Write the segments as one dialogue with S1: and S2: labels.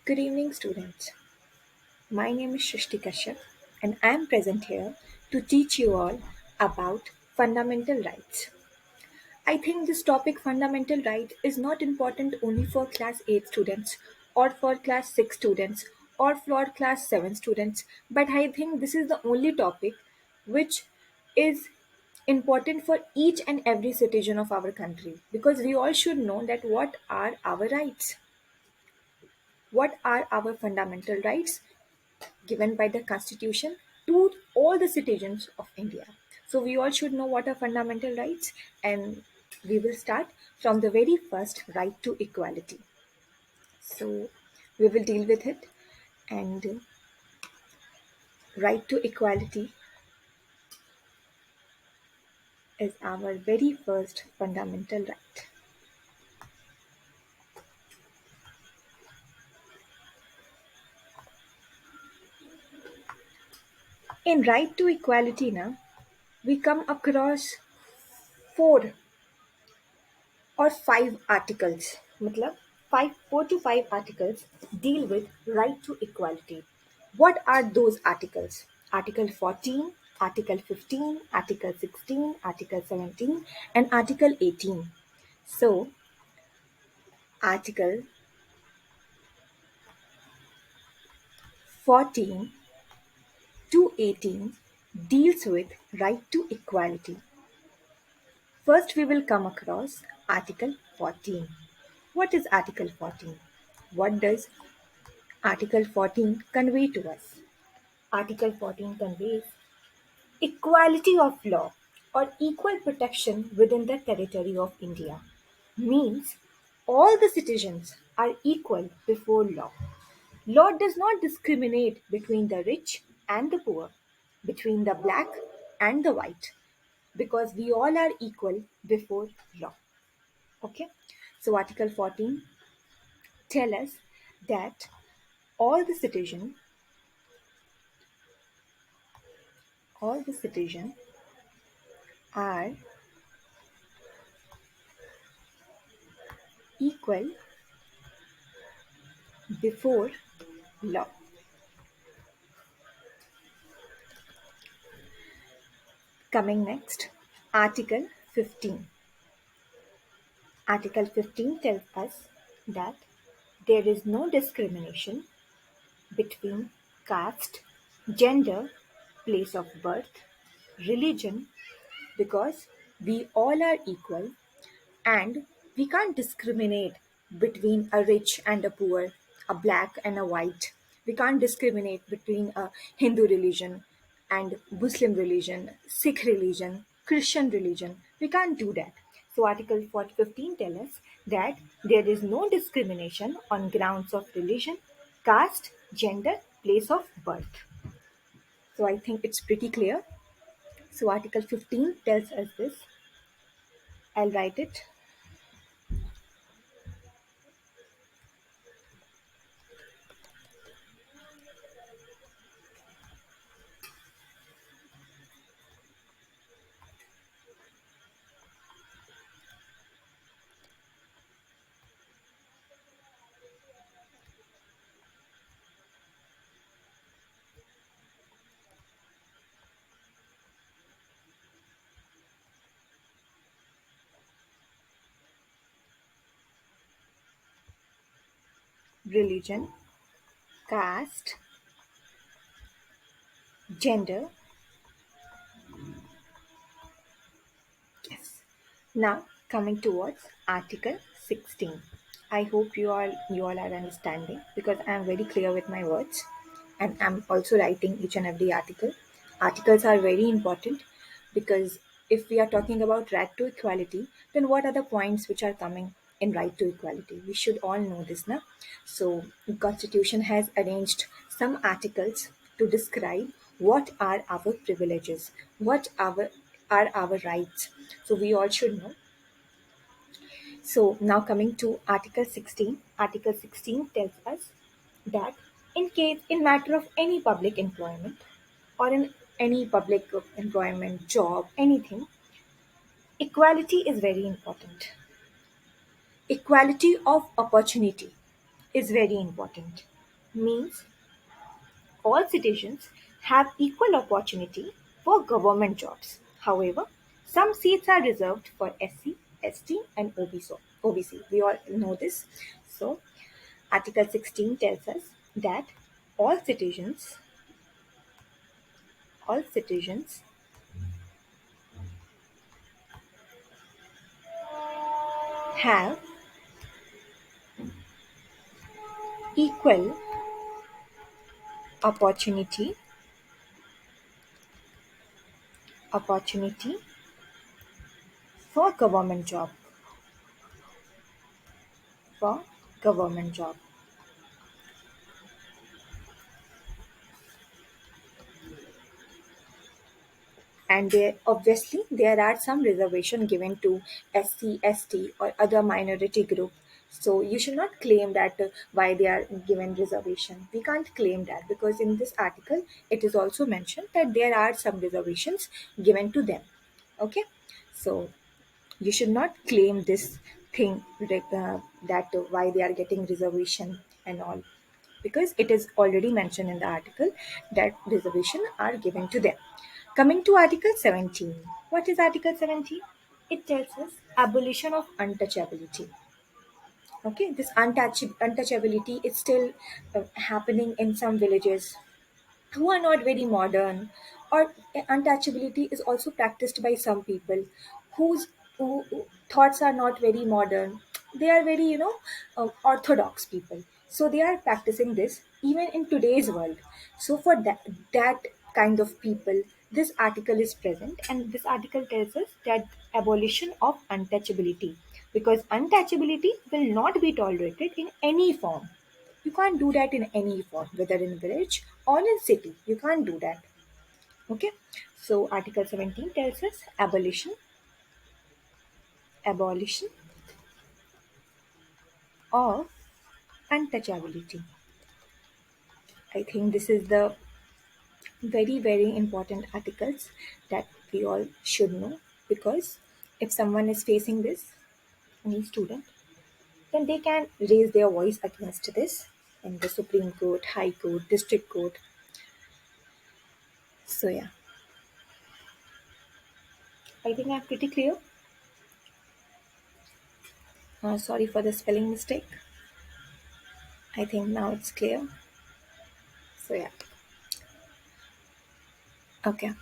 S1: Good evening, students. My name is SRISHTI Kashyap, and I am present here to teach you all about fundamental rights. I think this topic, fundamental right, is not important only for class 8 students or for class 6 students or for class 7 students, but I think this is the only topic which is important for each and every citizen of our country because we all should know that what are our rights, what are our fundamental rights given by the Constitution to all the citizens of India. So we all should know what are fundamental rights, and we will start from the very first right to equality. So we will deal with it, and right to equality is our very first fundamental right. In right to equality, now we come across four or five articles. मतलब four to five articles deal with right to equality. What are those articles? Article 14, Article 15, Article 16, Article 17, and Article 18. So, Article 14 to 18 deals with right to equality. First, we will come across Article 14. What is Article 14? What does Article 14 convey to us? Article 14 conveys equality of law or equal protection within the territory of India. Means all the citizens are equal before law. Law does not discriminate between the rich and the poor, between the black and the white, because we all are equal before law. Okay? So Article 14 tell us that all the citizen all the citizen are equal before law. Coming next, Article 15. Article 15 tells us that there is no discrimination between caste, gender, place of birth, religion, because we all are equal and we can't discriminate between a rich and a poor, a black and a white. We can't discriminate between a Hindu religion and Muslim religion, Sikh religion, Christian religion. We can't do that. So Article 15 tells us that there is no discrimination on grounds of religion, caste, gender, place of birth. So I think it's pretty clear. So Article 15 tells us this. I'll write it. Religion, caste, gender. Yes. Now coming towards Article 16. I hope you all are understanding because I am very clear with my words and I'm also writing each and every article. Articles are very important because if we are talking about right to equality, then what are the points which are coming in right to equality? We should all know this now. So the Constitution has arranged some articles to describe what are our privileges, what are our rights. So we all should know. So now coming to Article 16. Article 16 tells us that in matter of any public employment or in any public employment, job, anything, equality is very important. Equality of opportunity is very important. means all citizens have equal opportunity for government jobs. However, some seats are reserved for SC, ST, and OBC. We all know this. So, Article 16 tells us that all citizens, all citizens have equal opportunity opportunity for for government job. And there obviously there are some reservation given to SC, ST, or other minority group. So you should not claim that why they are given reservation. We can't claim that because in this article it is also mentioned that there are some reservations given to them. Okay, so you should not claim this thing like, that why they are getting reservation and all, because it is already mentioned in the article that reservation are given to them. Coming to Article 17. What is Article 17? It tells us abolition of untouchability. Okay, this untouchability is still happening in some villages who are not very modern, or untouchability is also practiced by some people whose who thoughts are not very modern. They are very orthodox people, so they are practicing this even in today's world. So for that kind of people, this article is present, and this article tells us that abolition of untouchability, because untouchability will not be tolerated in any form. You can't do that in any form, whether in village or in city. You can't do that. Okay. So Article 17 tells us abolition of untouchability. I think this is the very important articles that we all should know, because if someone is facing this, any student, then they can raise their voice against this in the Supreme Court, High Court, District Court. So yeah, I think I'm pretty clear. Sorry for the spelling mistake. I think now it's clear. So yeah. Okay.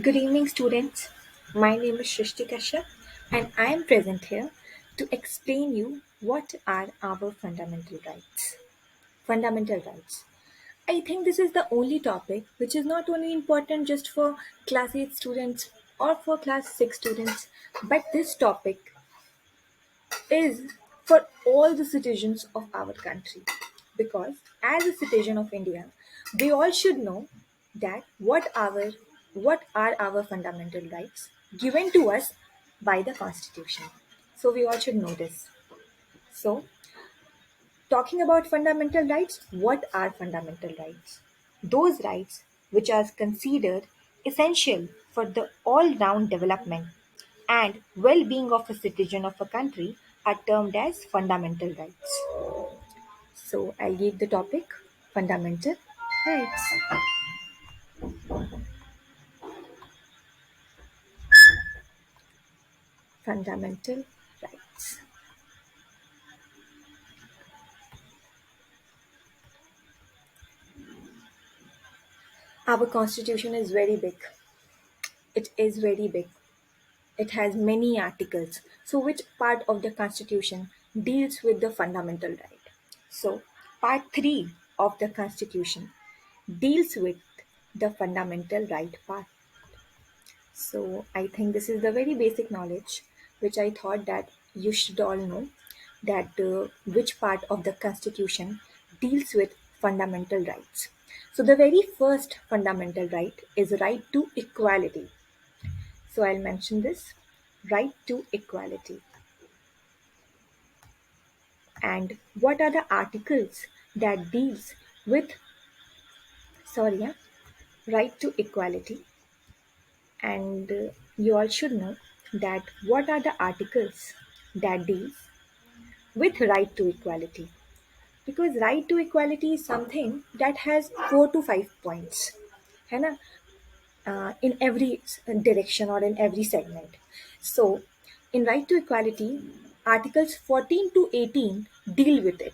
S1: Good evening, students. My name is SRISHTI Kashyap, and I am present here to explain you what are our fundamental rights. Fundamental rights. I think this is the only topic which is not only important just for class 8 students or for class 6 students, but this topic is for all the citizens of our country, because as a citizen of India we all should know that what are our fundamental rights given to us by the constitution. So we all should know this. So talking about fundamental rights, what are fundamental rights? Those rights which are considered essential for the all round development and well being of a citizen of a country are termed as fundamental rights. So I'll give the topic fundamental rights. Fundamental rights. Our constitution is very big. It is very big. It has many articles. So, which part of the Constitution deals with the fundamental right? So, Part 3 of the Constitution deals with the fundamental right part. So I think this is the very basic knowledge which I thought that you should all know, that which part of the constitution deals with fundamental rights. So the very first fundamental right is right to equality. So I'll mention this, right to equality. And what are the articles that deals with, sorry, yeah, right to equality? And you all should know that what are the articles that deals with right to equality, because right to equality is something that has 4 to 5 points, है ना, in every direction or in every segment. So in right to equality, articles 14 to 18 deal with it.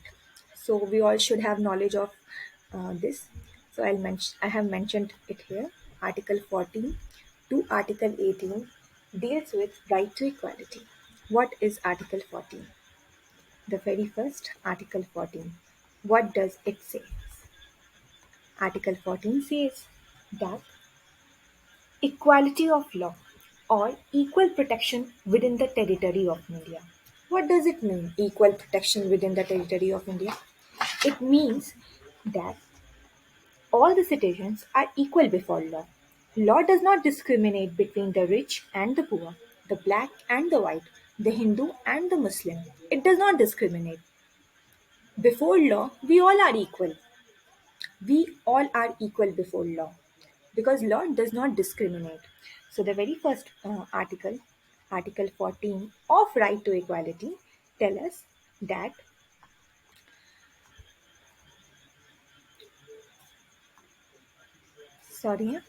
S1: So we all should have knowledge of this. So I have mentioned it here. Article 14 to article 18 deals with right to equality. What is article 14? The very first, article 14, what does it say? Article 14 says that equality of law or equal protection within the territory of India. What does it mean, equal protection within the territory of India? It means that all the citizens are equal before law. Law does not discriminate between the rich and the poor, the black and the white, the Hindu and the Muslim. It does not discriminate. Before law, we all are equal. We all are equal before law because law does not discriminate. So, the very first article, Article 14 of Right to Equality, tell us that, sorry,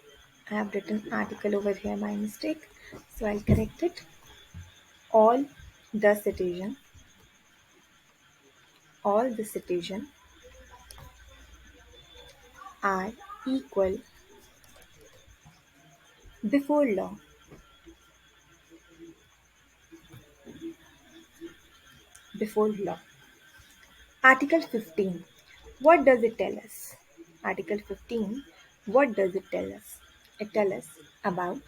S1: I have written article over here by mistake, so I'll correct it. All the citizen, all the citizen are equal before law, before law. Article 15. What does it tell us? Article 15. What does it tell us? It tells us about